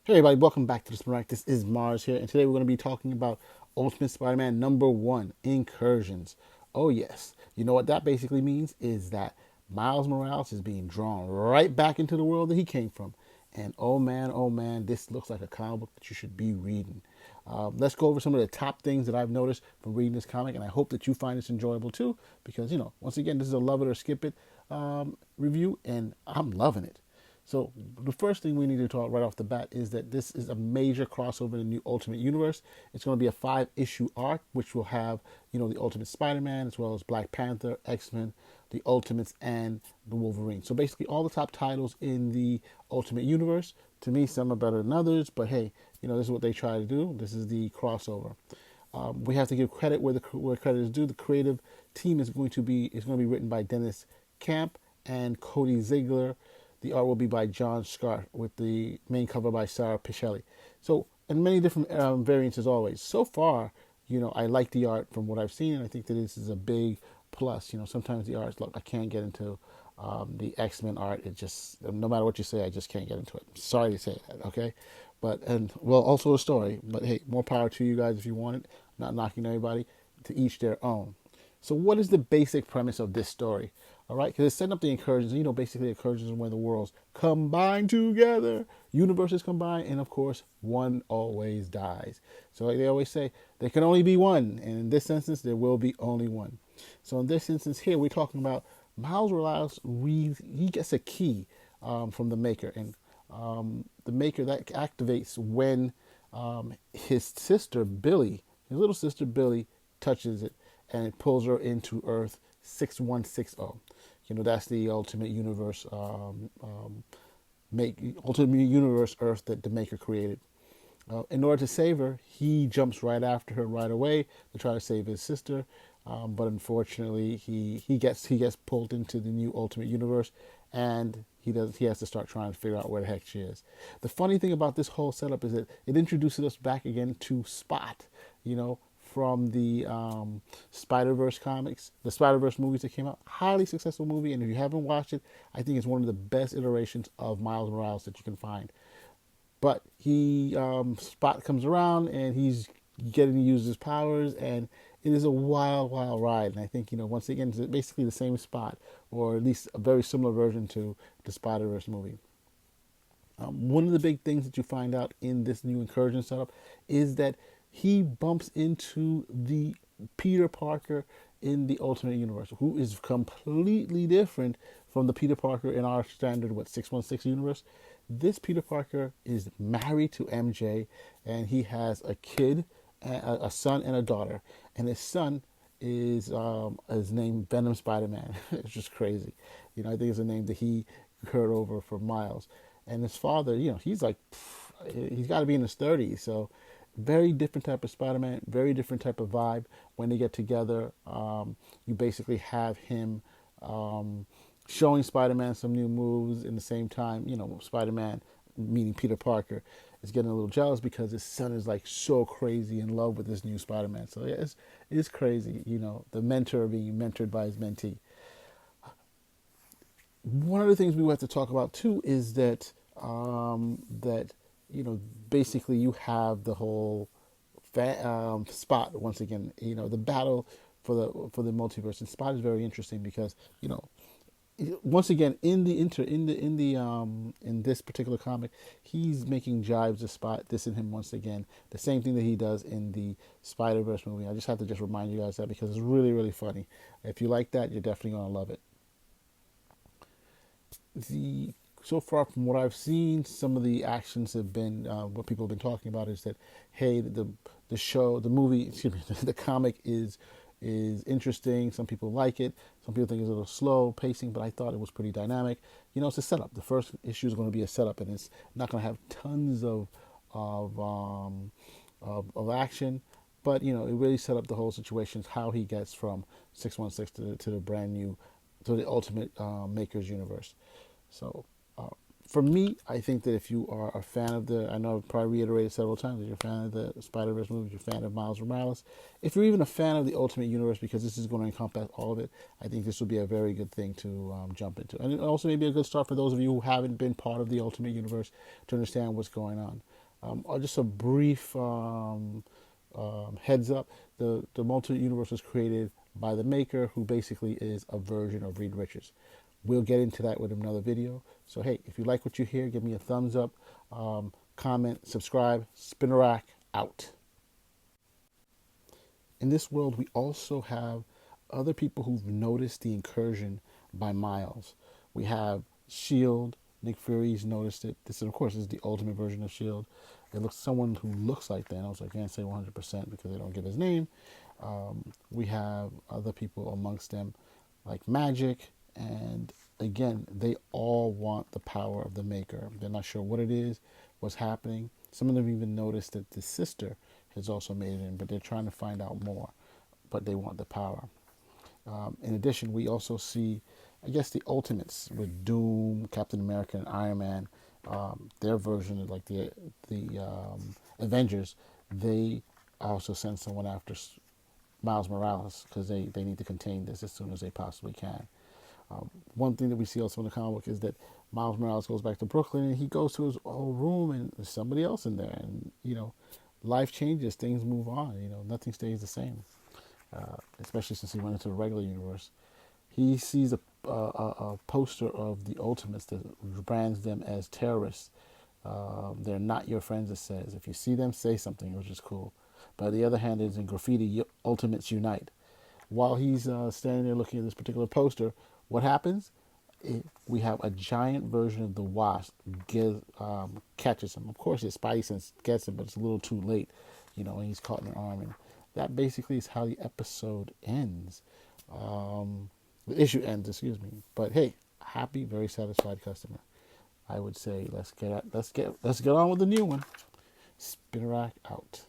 Hey everybody, welcome back to the Spirac. This is Mars here, and today we're going to be talking about Ultimate Spider-Man #1, Incursions. Oh yes, you know what that basically means is that Miles Morales is being drawn right back into the world that he came from. And oh man, this looks like a comic book that you should be reading. Let's go over some of the top things that I've noticed from reading this comic, and I hope that you find this enjoyable too, because, once again, this is a love it or skip it review, and I'm loving it. So the first thing we need to talk right off the bat is that this is a major crossover in the new Ultimate Universe. It's going to be a 5-issue arc, which will have, the Ultimate Spider-Man, as well as Black Panther, X-Men, the Ultimates, and the Wolverine. So basically all the top titles in the Ultimate Universe. To me, some are better than others, but hey, this is what they try to do. This is the crossover. We have to give credit where credit is due. The creative team is going to be written by Dennis Camp and Cody Ziegler. The art will be by John Scott with the main cover by Sara Pichelli. So, and many different variants as always. So far, I like the art from what I've seen, and I think that this is a big plus. Sometimes the art, look, I can't get into the X-Men art. It just, no matter what you say, I just can't get into it. Sorry to say that, okay? But, and, well, also a story. But hey, more power to you guys if you want it. Not knocking everybody, to each their own. So what is the basic premise of this story? All right, because it's setting up the incursions. Basically incursions are when the worlds combine together, universes combine, and of course, one always dies. So like they always say, there can only be one, and in this instance, there will be only one. So in this instance here, we're talking about Miles Morales. He gets a key from the Maker, and the Maker that activates when his sister Billy, his little sister Billy, touches it, and it pulls her into Earth 6160. That's the Ultimate Universe, Ultimate Universe Earth that the Maker created. In order to save her, he jumps right after her right away to try to save his sister. But unfortunately, he gets pulled into the new Ultimate Universe, and he has to start trying to figure out where the heck she is. The funny thing about this whole setup is that it introduces us back again to Spot. From the Spider-Verse comics, the Spider-Verse movies that came out. Highly successful movie, and if you haven't watched it, I think it's one of the best iterations of Miles Morales that you can find. But Spot comes around, and he's getting to use his powers, and it is a wild, wild ride. And I think, once again, it's basically the same Spot, or at least a very similar version to the Spider-Verse movie. One of the big things that you find out in this new incursion setup is that he bumps into the Peter Parker in the Ultimate Universe, who is completely different from the Peter Parker in our standard, 616 universe. This Peter Parker is married to MJ, and he has a kid, a son and a daughter. And his son is named Venom Spider-Man. It's just crazy. I think it's a name that he heard over for Miles. And his father, he's like, he's got to be in his 30s, so very different type of Spider-Man, very different type of vibe. When they get together, you basically have him showing Spider-Man some new moves. In the same time, Spider-Man, meaning Peter Parker, is getting a little jealous because his son is like so crazy in love with this new Spider-Man. So yeah, it's crazy, the mentor being mentored by his mentee. One of the things we have to talk about too is that basically you have the whole Spot once again. The battle for the multiverse, and Spot is very interesting because once again in this particular comic, he's making jibes to Spot, dissing him once again. The same thing that he does in the Spider-Verse movie. I just have to remind you guys that because it's really, really funny. If you like that, you're definitely gonna love it. So far from what I've seen, some of the actions have been what people have been talking about is that, hey, the movie, excuse me, the comic is interesting. Some people like it. Some people think it's a little slow pacing, but I thought it was pretty dynamic. It's a setup. The first issue is going to be a setup, and it's not going to have tons of action, but it really set up the whole situation, how he gets from 616 to the brand new, to the Ultimate Makers universe. So For me, I think that if you are a fan of I know I've probably reiterated several times that you're a fan of the Spider-Verse movies, you're a fan of Miles Morales. If you're even a fan of the Ultimate Universe, because this is going to encompass all of it, I think this will be a very good thing to jump into. And it also may be a good start for those of you who haven't been part of the Ultimate Universe to understand what's going on. Just a brief heads up, the Ultimate Universe was created by the maker, who basically is a version of Reed Richards. We'll get into that with another video. So, hey, if you like what you hear, give me a thumbs up, comment, subscribe. Spinnerack out. In this world, we also have other people who've noticed the incursion by Miles. We have S.H.I.E.L.D. Nick Fury's noticed it. This, of course, is the ultimate version of S.H.I.E.L.D. It looks someone who looks like Thanos. I can't say 100% because they don't give his name. We have other people amongst them like Magic, and again, they all want the power of the maker. They're not sure what it is, what's happening. Some of them even noticed that the sister has also made it in, but they're trying to find out more. But they want the power. In addition, we also see, I guess, the Ultimates with Doom, Captain America, and Iron Man. Their version of like the Avengers. They also send someone after Miles Morales because they need to contain this as soon as they possibly can. One thing that we see also in the comic book is that Miles Morales goes back to Brooklyn and he goes to his old room and there's somebody else in there. And, life changes, things move on, nothing stays the same, especially since he went into the regular universe. He sees a poster of the Ultimates that brands them as terrorists. They're not your friends, it says. If you see them, say something, which is cool. But on the other hand, it's in graffiti, Ultimates Unite. While he's standing there looking at this particular poster, what happens? We have a giant version of the Wasp catches him. Of course, his spidey sense gets him, but it's a little too late, and he's caught in an arm. And that basically is how the episode ends. The issue ends, excuse me. But hey, happy, very satisfied customer. I would say let's get on with the new one. Spinnerack out.